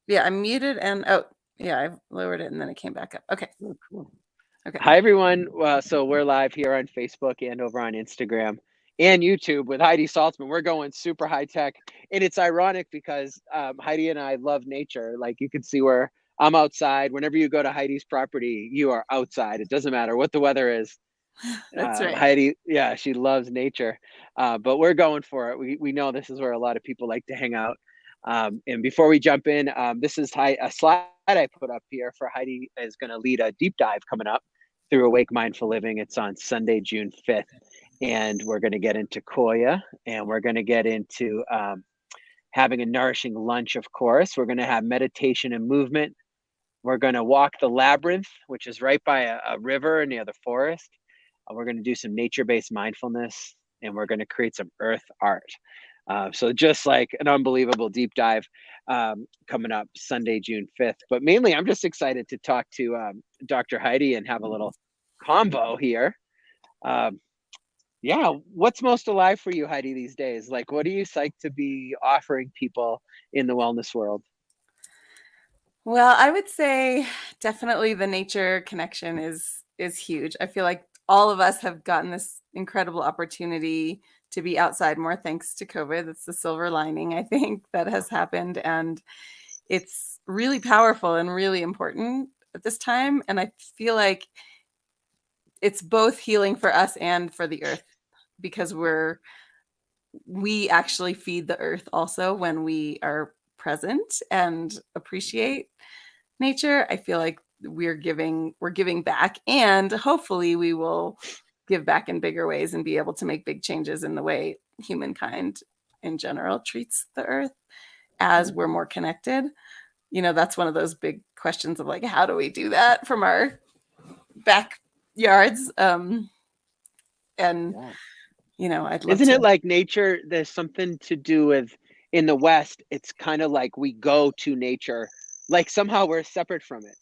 Yeah, I muted and yeah, I lowered it and then it came back up. Okay. Oh, cool. Okay. Hi, everyone. So we're live here on Facebook and over on Instagram and YouTube with Heidi Saltzman. We're going super high tech. And it's ironic because Heidi and I love nature. Like you can see where I'm outside. Whenever you go to Heidi's property, you are outside. It doesn't matter what the weather is. That's right. Heidi, yeah, she loves nature. But we're going for it. We know this is where a lot of people like to hang out. And before we jump in, this is a slide I put up here for Heidi is going to lead a deep dive coming up through Awake Mindful Living. It's on Sunday, June 5th. And we're going to get into Qoya and we're going to get into having a nourishing lunch, of course. We're going to have meditation and movement. We're going to walk the labyrinth, which is right by a river near the forest. We're going to do some nature-based mindfulness and we're going to create some earth art. So just like an unbelievable deep dive coming up Sunday, June 5th. But mainly, I'm just excited to talk to Dr. Heidi and have a little combo here. Um, yeah, what's most alive for you, Heidi, these days? Like, what are you psyched to be offering people in the wellness world? Well, I would say definitely the nature connection is huge. I feel like all of us have gotten this incredible opportunity to be outside more thanks to COVID. That's the silver lining, I think, that has happened. And it's really powerful and really important at this time. And I feel like it's both healing for us and for the earth because we actually feed the earth also when we are present and appreciate nature. I feel like we're giving back, and hopefully we will give back in bigger ways and be able to make big changes in the way humankind in general treats the earth as we're more connected. That's one of those big questions of like, how do we do that from our backyards? And Yeah. I'd love Isn't to. it like nature? There's something to do with in the West, it's kind of like we go to nature, like somehow we're separate from it.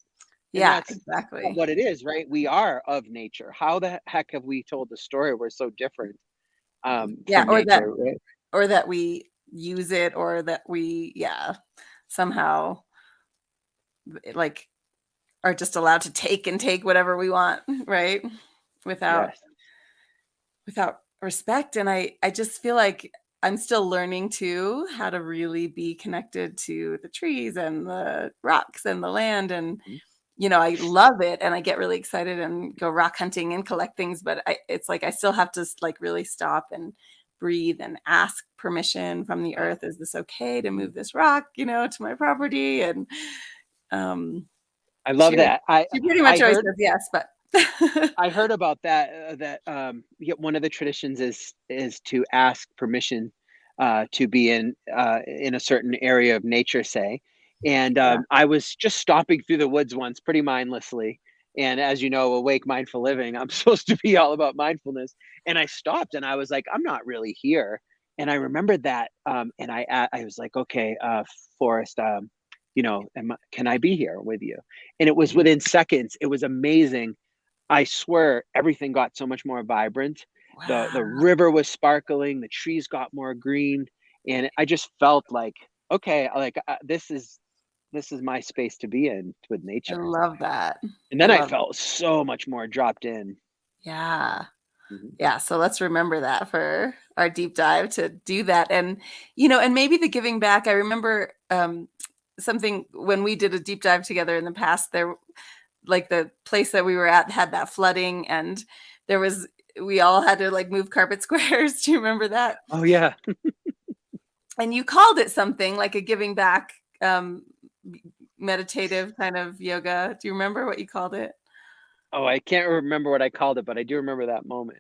And Yeah, that's not exactly. what it is, right? We are of nature. How the heck have we told the story? We're so different Yeah, from nature, right? or that we use it, or that we, yeah, somehow like are just allowed to take and take whatever we want, right? Without Yes. without respect. And I just feel like I'm still learning too how to really be connected to the trees and the rocks and the land. And Mhm. I love it and I get really excited and go rock hunting and collect things, but it's like I still have to like really stop and breathe and ask permission from the earth. Is this okay to move this rock, to my property? And um I she love that. she pretty I much always heard says yes, but I heard about that. Yeah, one of the traditions is to ask permission to be in a certain area of nature, say. And yeah. I was just stopping through the woods once, pretty mindlessly. And as you know, awake mindful living, I'm supposed to be all about mindfulness. And I stopped, and I was like, I'm not really here. And I remembered that, and I was like, okay, Forrest, can I be here with you? And it was within seconds. It was amazing. I swear everything got so much more vibrant. The Wow. river was sparkling, the trees got more green, and I just felt like, okay, like this is my space to be in with I nature. love that. And I then I love felt so much more dropped in. Yeah. Mhm. Yeah, so let's remember that for our deep dive to do that. And and maybe the giving back. I remember something when we did a deep dive together in the past, there like the place that we were at had that flooding, and there was we all had to like move carpet squares. Do you remember that? Oh yeah. And you called it something like a giving back meditative kind of yoga. Do you remember what you called it? Oh, I can't remember what I called it, but I do remember that moment.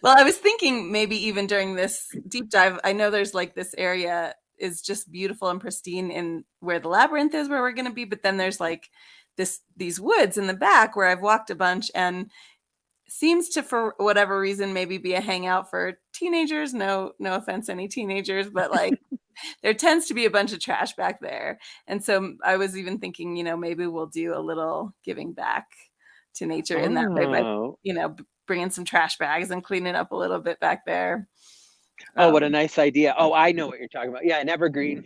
Well, I was thinking maybe even during this deep dive, I know there's like this area is just beautiful and pristine in where the labyrinth is where we're going to be, but then there's like these woods in the back where I've walked a bunch, and seems to, for whatever reason, maybe be a hangout for teenagers. No offense any teenagers, but like there tends to be a bunch of trash back there. And so I was even thinking, maybe we'll do a little giving back to nature in that way by, Oh. bringing some trash bags and cleaning up a little bit back there. Oh, what a Um, nice idea. Oh, I know what you're talking about. Yeah, in Evergreen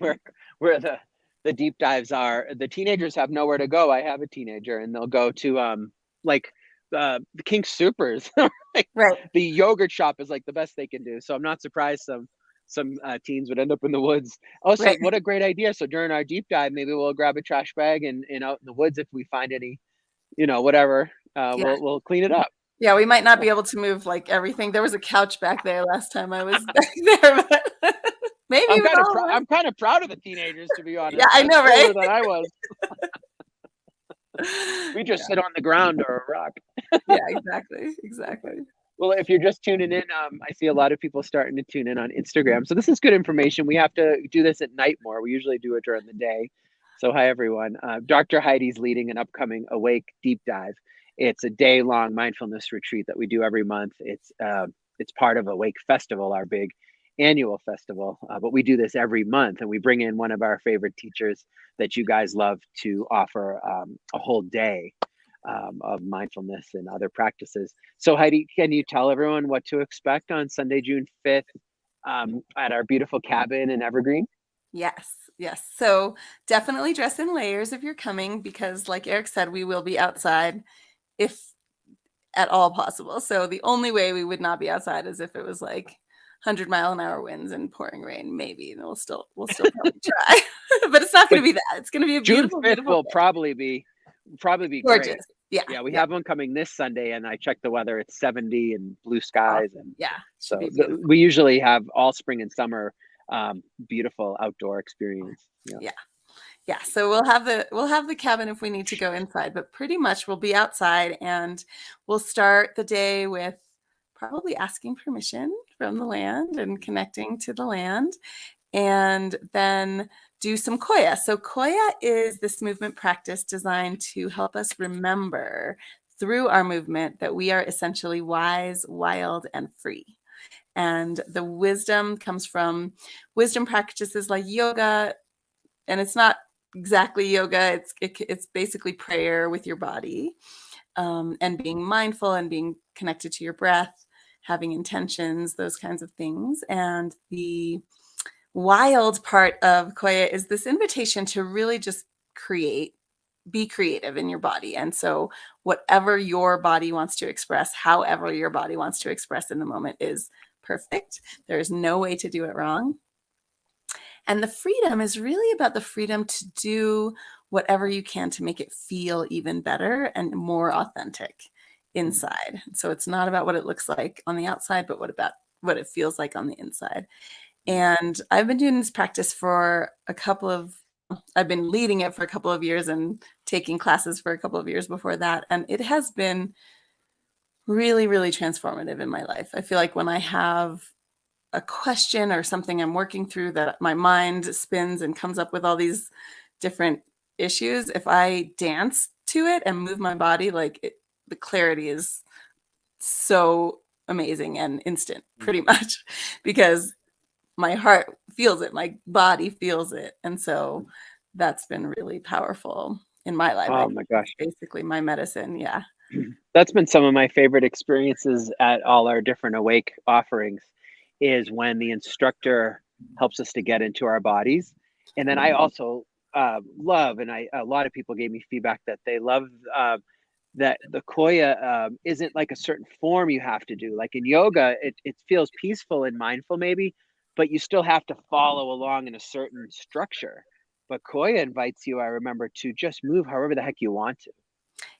where the the deep dives are the teenagers have nowhere to go. I have a teenager, and they'll go to like the King Supers. Like, Right. the yogurt shop is like the best they can do. So I'm not surprised some teens would end up in the woods. Also, Right. what a great idea. So during our deep dive, maybe we'll grab a trash bag and out in the woods, if we find any, whatever, Yeah. we'll clean it up. Yeah, we might not be able to move like everything. There was a couch back there last time I was back there, but maybe I'm even kind of all of us. I'm kind of proud of the teenagers, to be Yeah, honest. I Much know, right? cooler than I was. We just Yeah, sit on the ground or a rock. yeah, exactly, exactly. Well, if you're just tuning in, I see a lot of people starting to tune in on Instagram. So this is good information. We have to do this at night more. We usually do it during the day. So hi, everyone. Dr. Heidi's leading an upcoming Awake Deep Dive. It's a day-long mindfulness retreat that we do every month. It's part of Awake Festival, our big annual festival. But we do this every month, and we bring in one of our favorite teachers that you guys love to offer a whole day of mindfulness and other practices. So Heidi, can you tell everyone what to expect on Sunday, June 5th, at our beautiful cabin in Evergreen? Yes, yes. So definitely dress in layers if you're coming because, like Eric said, we will be outside if at all possible. So the only way we would not be outside is if it was like 100-mile-an-hour winds and pouring rain, maybe. And we'll still probably try. But it's not going But to be that. It's going to be a June beautiful, 5th beautiful will day. probably be great. Gorgeous. Yeah, Yeah, we yeah, have one coming this Sunday, and I checked the weather. It's 70 and blue skies, awesome. and Yeah, should be so beautiful. we usually have all spring and summer beautiful outdoor experience. Yeah. Yeah. Yeah, so we'll have the cabin if we need to go inside, but pretty much we'll be outside and we'll start the day with probably asking permission from the land and connecting to the land and then do some Qoya. So Qoya is this movement practice designed to help us remember through our movement that we are essentially wise, wild, and free. And the wisdom comes from wisdom practices like yoga, and it's not exactly yoga. It's basically prayer with your body, and being mindful and being connected to your breath, having intentions, those kinds of things. And the wild part of Qoya is this invitation to really just be creative in your body. And so, whatever your body wants to express, however your body wants to express in the moment is perfect. There is no way to do it wrong. And the freedom is really about the freedom to do whatever you can to make it feel even better and more authentic inside. So it's not about what it looks like on the outside, but what it feels like on the inside. And I've been doing this practice I've been leading it for a couple of years and taking classes for a couple of years before that. And it has been really, really transformative in my life. I feel like when I have a question or something I'm working through that my mind spins and comes up with all these different issues, if I dance to it and move my body, the clarity is so amazing and instant, pretty much, because my heart feels it, my body feels it. And so that's been really powerful in my life. Oh my It's gosh. basically my medicine. Yeah. That's been some of my favorite experiences at all our different Awake offerings, is when the instructor helps us to get into our bodies. And then I also love, and a lot of people gave me feedback that they love that the Qoya isn't like a certain form you have to do. Like in yoga, it feels peaceful and mindful maybe, but you still have to follow along in a certain structure. But Qoya invites you, I remember, to just move however the heck you want to.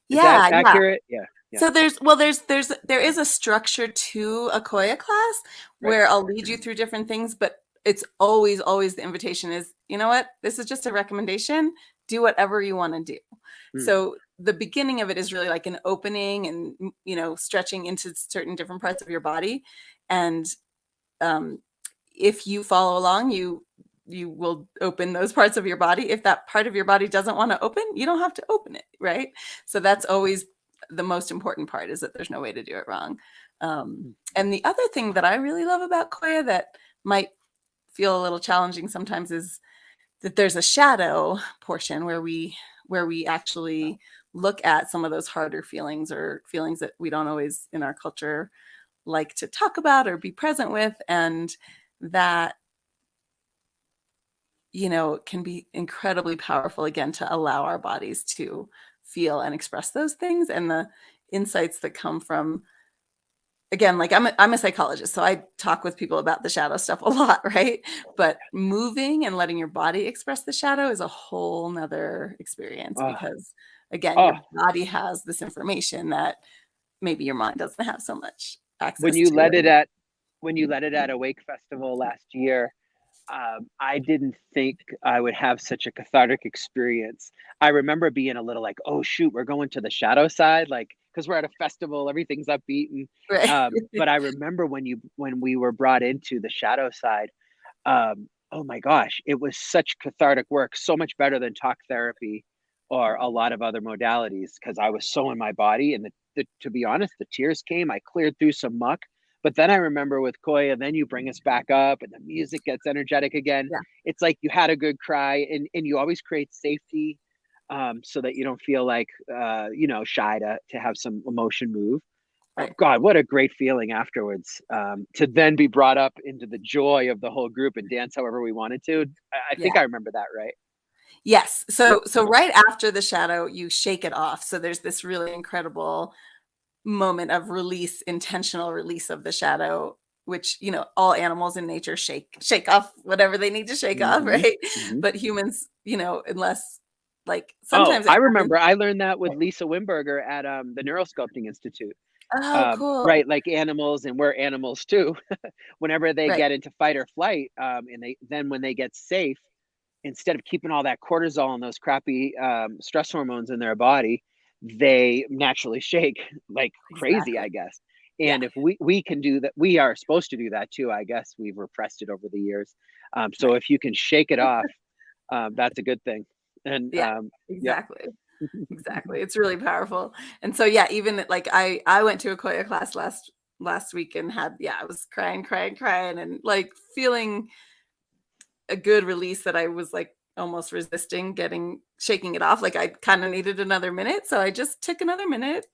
Is that Yeah. Yeah. accurate? Yeah. Yeah. So there is a structure to a Qoya class Right. where I'll lead you through different things, but it's always the invitation is, you know what? This is just a recommendation. Do whatever you want to do. Mm. So the beginning of it is really like an opening and stretching into certain different parts of your body. And um, if you follow along, you will open those parts of your body. If that part of your body doesn't want to open, you don't have to open it, right? So that's always the most important part, is that there's no way to do it wrong. And the other thing that I really love about Qoya that might feel a little challenging sometimes is that there's a shadow portion where we actually look at some of those harder feelings or feelings that we don't always in our culture like to talk about or be present with, and that can be incredibly powerful, again, to allow our bodies to feel and express those things, and the insights that come from, again, like I'm a psychologist, so I talk with people about the shadow stuff a lot, right? But moving and letting your body express the shadow is a whole nother experience, Oh, because again, oh, your body has this information that maybe your mind doesn't have so much when access you to. led it at Awake Festival last year, I didn't think I would have such a cathartic experience. I remember being a little like, oh shoot, we're going to the shadow side, like because we're at a festival, everything's upbeat, and Right. but I remember when we were brought into the shadow side, oh my gosh, it was such cathartic work, so much better than talk therapy or a lot of other modalities because I was so in my body. And to be honest, the tears came. I cleared through some muck. But then I remember with Qoya, then you bring us back up and the music gets energetic again. Yeah. It's like you had a good cry, and you always create safety, so that you don't feel like, shy to have some emotion move. Oh Right. God, what a great feeling afterwards, to then be brought up into the joy of the whole group and dance however we wanted to. I Yeah. think I remember that right. Yes. So right after the shadow, you shake it off. So there's this really incredible moment of release, intentional release of the shadow, which, all animals in nature shake off whatever they need to shake off, Hmm. right? Hmm. But humans, unless, like, Oh, sometimes it I happens. remember. I learned that with Lisa Wimberger at the Neurosculpting Institute. Oh, cool. Right, like animals, and we're animals too. Whenever they Right. get into fight or flight, and when they get safe, instead of keeping all that cortisol and those crappy, stress hormones in their body, they naturally shake like crazy, Exactly. I guess. Yeah. And if we can do that, we are supposed to do that too. I guess we've repressed it over the years. So Right. if you can shake it off, that's a good thing. And Yeah. yep. Exactly. Exactly. It's really powerful. And so, yeah, even like I went to a Koya class last week and I was crying, crying, crying, and like feeling a good release that I was like almost resisting shaking it off. Like I kind of needed another minute. So I just took another minute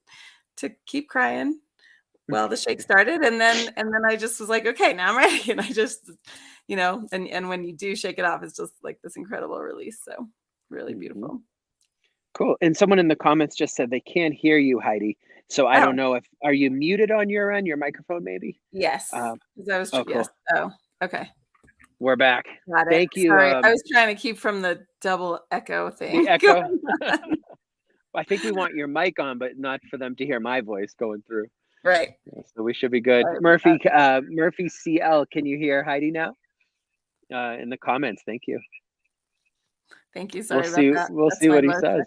to keep crying while the shake started. And then I just was like, okay, now I'm ready. And I just, and when you do shake it off, it's just like this incredible release. So really Mhm. beautiful. Cool. And someone in the comments just said they can't hear you, Heidi. So I don't Oh, know if are you muted on your end, your microphone maybe? yes. Um, 'Cause I was, oh, yes. cool. Oh, okay. We're back. Got it. Thank you. Sorry. I was trying to keep from the double echo The thing echo. going on. I think we want your mic on, but not for them to hear my voice going through. Right. Yeah, so we should be good. Sorry about that. Murphy CL, can you hear Heidi now? In the comments, thank you. Thank you. We'll Sorry about see. that. We'll That's see my what he low tech says.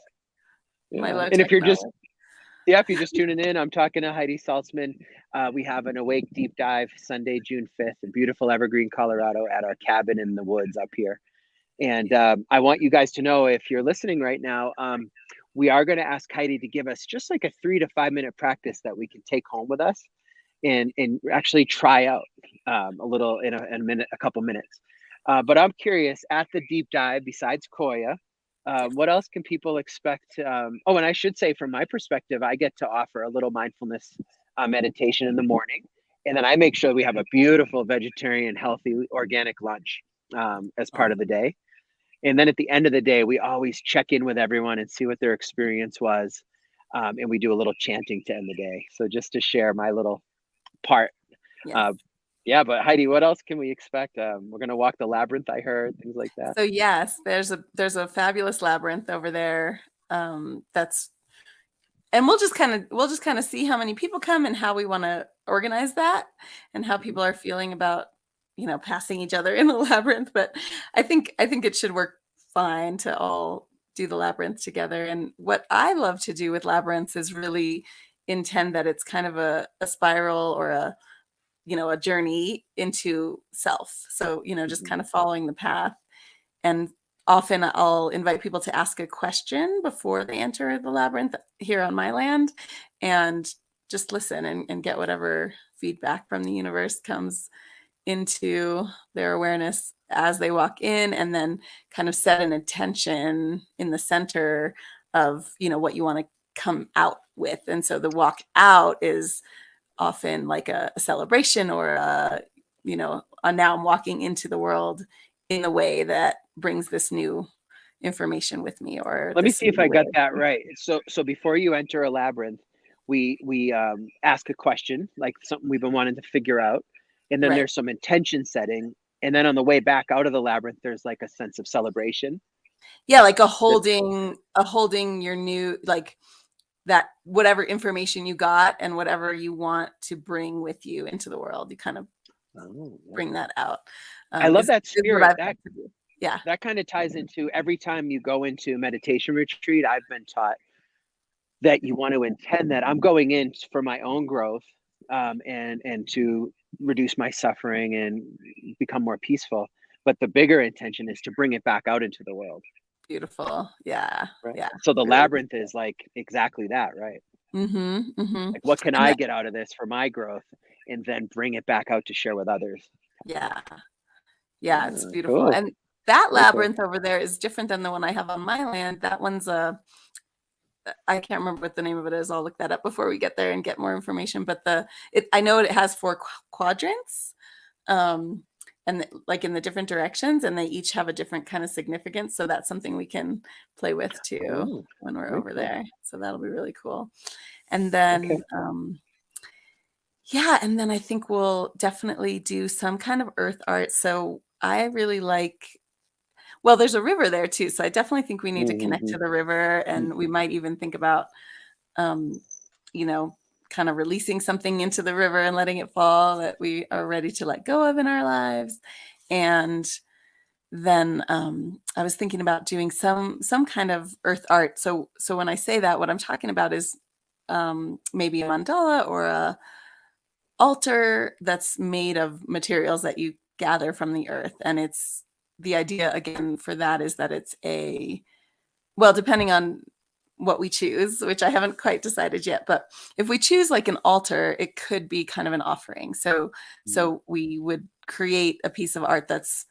my Yeah. low And if tech you're just knowledge. Yeah, if you're just tuning in, I'm talking to Heidi Saltzman. We have an Awake Deep Dive Sunday, June 5th in beautiful Evergreen, Colorado, at our cabin in the woods up here. And I want you guys to know, if you're listening right now, we are going to ask Heidi to give us just like a 3 to 5 minute practice that we can take home with us and actually try out, a little in a minute, a couple minutes. But I'm curious, at the deep dive, besides Koya, Yes. what else can people expect? Oh, and I should say, from my perspective, I get to offer a little mindfulness, meditation in the morning. And then I make sure we have a beautiful vegetarian, healthy, organic lunch, as part of the day. And then at the end of the day, we always check in with everyone and see what their experience was. And we do a little chanting to end the day. So just to share my little part. Yes. Uh, yeah, but Heidi, what else can we expect? We're gonna walk the labyrinth, I heard, things like that. So yes, there's a fabulous labyrinth over there. That's and we'll just kind of see how many people come and how we want to organize that and how Mhm. people are feeling about passing each other in the labyrinth. But I think it should work fine to all do the labyrinth together. And what I love to do with labyrinths is really intend that it's kind of a spiral or a journey into self. So just Mhm. kind of following the path. And often I'll invite people to ask a question before they enter the labyrinth here on my land, and just listen and get whatever feedback from the universe comes into their awareness as they walk in, and then kind of set an intention in the center of what you want to come out with. And so the walk out is often like a celebration or a now I'm walking into the world in the way that brings this new information with me or Let me this see if new I way got of that thinking. right. So before you enter a labyrinth, we ask a question, like something we've been wanting to figure out, and then Right. there's some intention setting, and then on the way back out of the labyrinth, there's like a sense of celebration. Yeah, like That a holding your new, like, that whatever information you got and whatever you want to bring with you into the world, you kind of oh, yeah. bring that out, I love that is what spirit. I've had to do. Yeah, That kind of ties into every time you go into meditation retreat. I've been taught that you want to intend that I'm going in for my own growth, and to reduce my suffering and become more peaceful. But the bigger intention is to bring it back out into the world, beautiful. Yeah, right? yeah, So the really labyrinth is like exactly that, right? Mhm, mhm. Like, what can And I that get out of this for my growth, and then bring it back out to share with others. yeah, yeah, it's beautiful, Cool, and that very cool. labyrinth over there is different than the one I have on my land. That one's a I can't remember what the name of it is. I'll look that up before we get there and get more information, but I know it has 4 quadrants, um, and like in the different directions, and they each have a different kind of significance. So that's something we can play with too Oh, when we're very over cool. there. So that'll be really cool. And Okay. then, yeah, and then I think we'll definitely do some kind of earth art. So I really like, well, there's a river there too. So I definitely think we need to connect Hmm. to the river, and we might even think about, um, you know, kind of releasing something into the river and letting it fall that we are ready to let go of in our lives. And then I was thinking about doing some kind of earth art. So when I say that, what I'm talking about is maybe a mandala or a altar that's made of materials that you gather from the earth. And it's the idea again for that is that it's a, well, depending on what we choose, which I haven't quite decided yet, but if we choose like an altar, it could be kind of an offering. So we would create a piece of art that's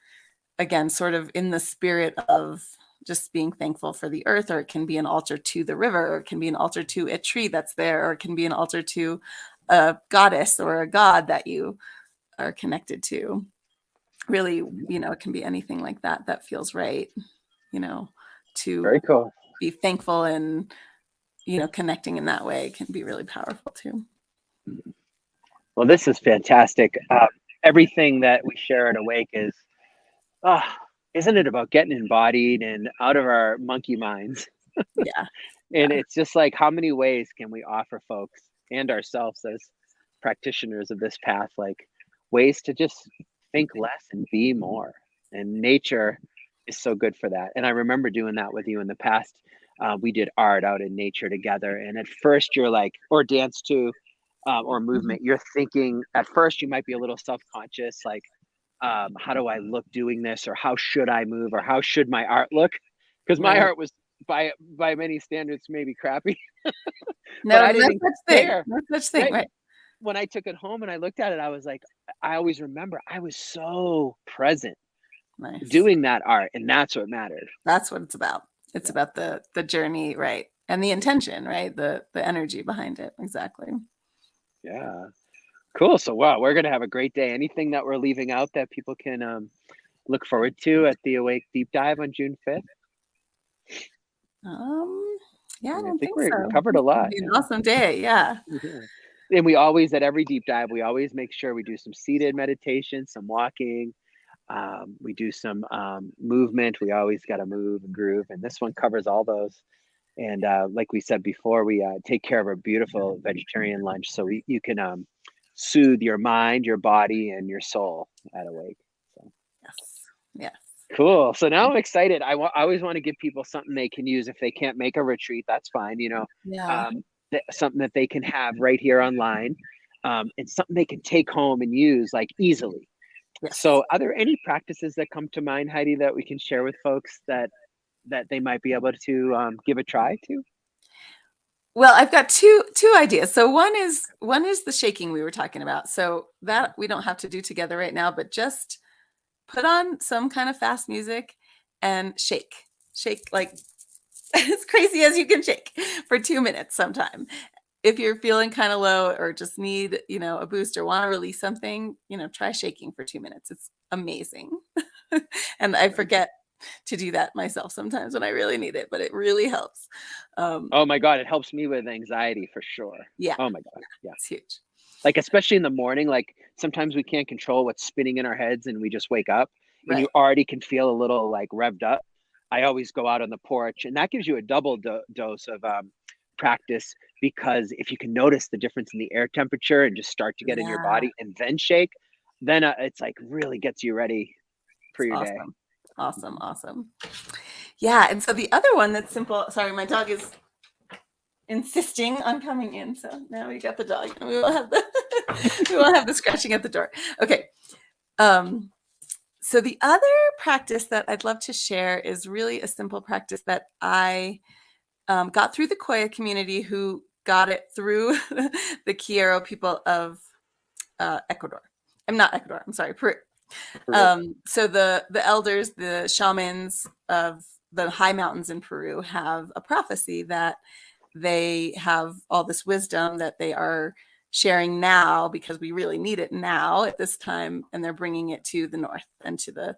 again sort of in the spirit of just being thankful for the earth, or it can be an altar to the river, or it can be an altar to a tree that's there, or it can be an altar to a goddess or a god that you are connected to. Really, it can be anything like that that feels right, you know, Very to cool. be thankful and connecting in that way can be really powerful too. Well, this is fantastic. Everything that we share at Awake is, ah, isn't it about getting embodied and out of our monkey minds? Yeah, And yeah, it's just like, how many ways can we offer folks and ourselves as practitioners of this path, like ways to just think less and be more? And nature is so good for that. And I remember doing that with you in the past. We did art out in nature together. And at first, you're like, or dance too, or mhm, movement, you're thinking at first you might be a little self-conscious, like, how do I look doing this, or how should I move, or how should my art look? Because my right. art was by many standards maybe crappy, but No, I no didn't such thing. care. No such thing. Right? Right. When I took it home and I looked at it, I was like, I always remember I was so present Nice. doing that art, and that's what mattered. That's what it's about. It's Yeah. about the journey, right? And the intention, right? The energy behind it. Exactly. Yeah. Cool. So wow, we're gonna have a great day. Anything that we're leaving out that people can look forward to at the Awake Deep Dive on June 5th? Um, yeah, I I don't think think we so. covered a It's gonna lot. be an Yeah. awesome day. Yeah. Yeah. And we always, at every deep dive, we always make sure we do some seated meditation, some walking. We do some movement. We always got to move and groove. And this one covers all those. And like we said before, we take care of a beautiful vegetarian lunch. So you can soothe your mind, your body, and your soul at Awake. So Yes. Yes. cool. So now I'm excited. I always want to give people something they can use if they can't make a retreat. That's fine. Yeah. Um, something that they can have right here online, and something they can take home and use like easily. Yes. So, are there any practices that come to mind, Heidi, that we can share with folks that they might be able to give a try to? Well, I've got two ideas. So one is the shaking we were talking about. So that we don't have to do together right now, but just put on some kind of fast music and shake. Shake like as crazy as you can shake for 2 minutes sometime. If you're feeling kind of low or just need, a boost or want to release something, try shaking for 2 minutes. It's amazing. And I Very cool. forget to do that myself sometimes when I really need it, but it really helps. Um, Oh my God, it helps me with anxiety for sure. yeah, Oh my God, yeah. it's huge. Like, especially in the morning, like, sometimes we can't control what's spinning in our heads and we just wake up and you Right. already can feel a little, like, revved up. I always go out on the porch, and that gives you a double dose of, practice, because if you can notice the difference in the air temperature and just start to get in your Yeah, body and then shake, then, it's, like, really gets you ready for it's your day. awesome. Awesome. Mhm. Awesome. Yeah. And so the other one that's simple, sorry, my dog is insisting on coming in. So now we got the dog and we will have the we will have the scratching at the door. Okay. Um, so the other practice that I'd love to share is really a simple practice that I got through the Qoya community, who got it through the Quiero people of Ecuador. I'm not Ecuador. I'm sorry, Peru. Peru. So the elders, the shamans of the high mountains in Peru, have a prophecy that they have all this wisdom that they are sharing now, because we really need it now at this time, and they're bringing it to the north and to the,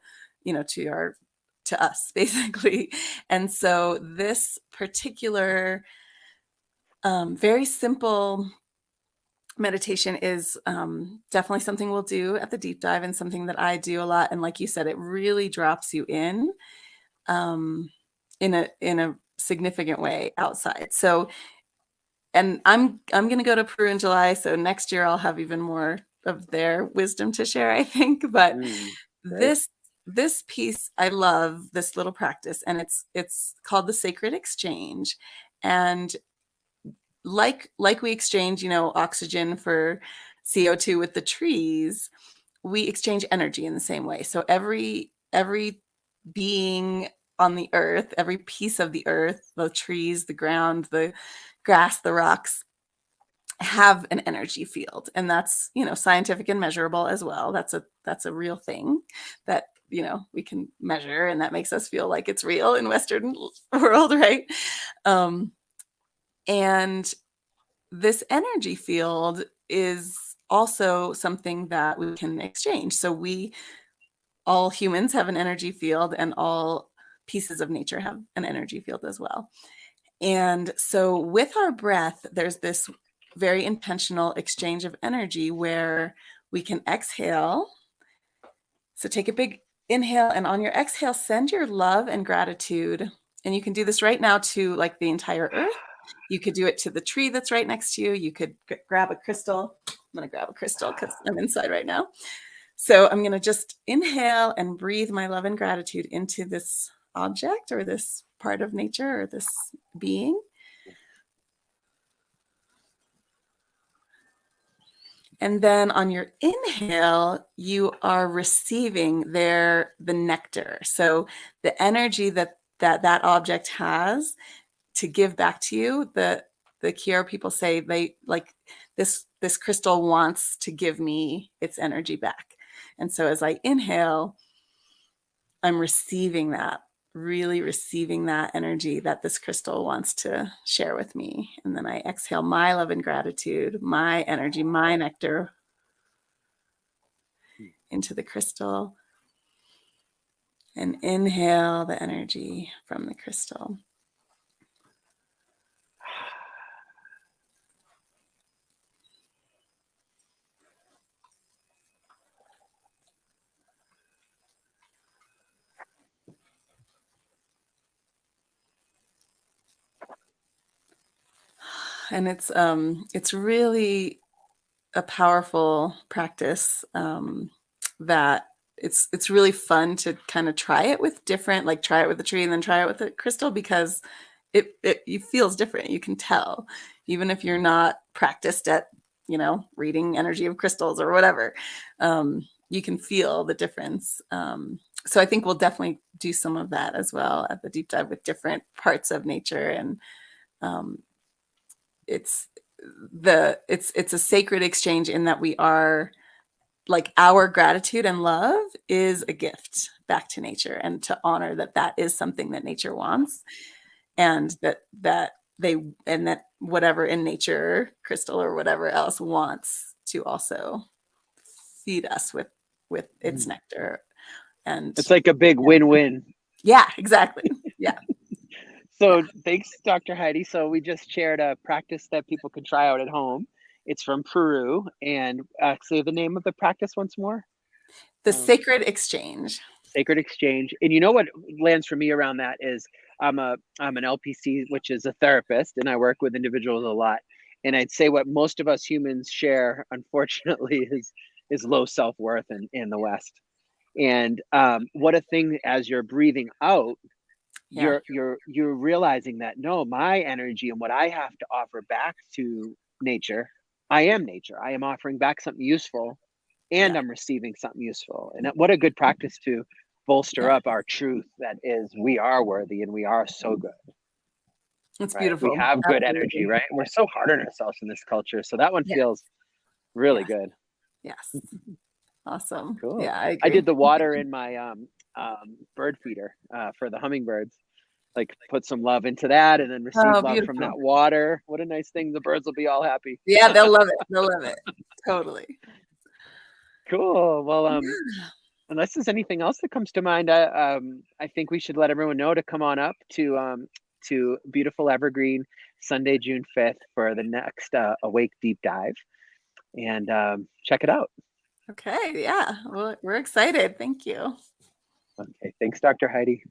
to us basically. And so this particular very simple meditation is definitely something we'll do at the deep dive, and something that I do a lot. And like you said, it really drops you um, in a significant way outside. So, and I'm going to go to Peru in July, so next year I'll have even more of their wisdom to share, I think. But Great. this this piece, I love this little practice, and it's called the sacred exchange. And like we exchange, oxygen for CO2 with the trees, we exchange energy in the same way. So every being on the earth, every piece of the earth, the trees, the ground, the grass, the rocks, have an energy field. And that's, scientific and measurable as well. That's a real thing that, we can measure, and that makes us feel like it's real in Western world, right? Um, and this energy field is also something that we can exchange. So all humans have an energy field, and all pieces of nature have an energy field as well. And so with our breath, there's this very intentional exchange of energy where we can exhale. So take a big inhale, and on your exhale, send your love and gratitude. And you can do this right now to, like, the entire earth. You could do it to the tree that's right next to you. You could grab a crystal. I'm going to grab a crystal because I'm inside right now. So I'm going to just inhale and breathe my love and gratitude into this object, or this part of nature, or this being. And then on your inhale, you are receiving the nectar. So the energy that object has to give back to you. The Kiara people say they like this crystal wants to give me its energy back. And so as I inhale, I'm receiving that, really receiving that energy that this crystal wants to share with me. And then I exhale my love and gratitude, my energy, my nectar into the crystal, and inhale the energy from the crystal. And it's really a powerful practice, that it's really fun to kind of try it with different, like try it with the tree and then try it with the crystal, because it feels different. You can tell, even if you're not practiced at, reading energy of crystals or whatever. You can feel the difference. So I think we'll definitely do some of that as well at the deep dive, with different parts of nature. And um, it's it's a sacred exchange, in that we are, like, our gratitude and love is a gift back to nature, and to honor that is something that nature wants, and that whatever in nature, crystal or whatever else, wants to also feed us with its Mm. nectar. And It's like a big and win-win. Yeah, exactly. Yeah. Yeah. So thanks, Dr. Heidi. So we just shared a practice that people can try out at home. It's from Peru. And say the name of the practice once more. The Um, sacred exchange. Sacred Exchange. And you know what lands for me around that is I'm an LPC, which is a therapist, and I work with individuals a lot. And I'd say what most of us humans share, unfortunately, is low self-worth in the West. And what a thing as you're breathing out, Yeah. you're realizing that no, my energy and what I have to offer back to nature, I am nature. I am offering back something useful, Yeah. and I'm receiving something useful. And what a good practice to bolster Yeah. up our truth that is we are worthy and we are so good, It's right? We beautiful. have good energy, Absolutely. right? We're so hard on ourselves in this culture. So that one Yeah. feels really Yes. good. Yes. Awesome. Cool. Yeah, I I agree. did the water in my bird feeder for the hummingbirds. Like put some love into that and then receive Oh, love from beautiful. that water. What a nice thing. The birds will be all happy. Yeah, they'll love it. They'll love it. Totally. Cool. Well, Yeah. unless there's anything else that comes to mind, I think we should let everyone know to come on up to beautiful Evergreen Sunday, June 5th for the next Awake Deep Dive and check it out. Okay. Yeah. Well, we're excited. Thank you. Okay. Thanks, Dr. Heidi.